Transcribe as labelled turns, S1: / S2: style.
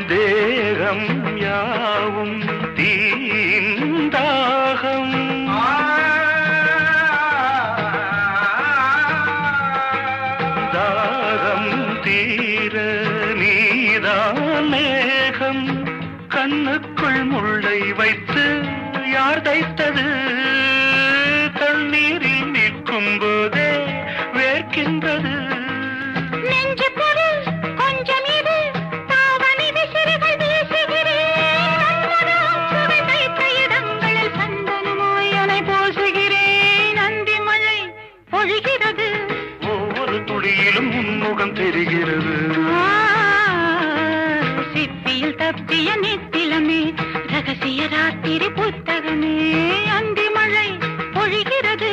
S1: தேகம் யாவும் தீந்தாகம் தாகம் தீர நீதான் மேகம் கண்ணுக்குள் முள்ளை வைத்து யார் தைத்தது தண்ணீரில் நிற்கும் போதே வேர்க்கின்றது ஒவ்வொரு துளியிலும் முன்முகம் தெரிகிறது
S2: சிப்பியில் தப்பிய நித்திலமே ரகசிய ராத்திரி புத்தகமே அந்தி மழை பொழிகிறது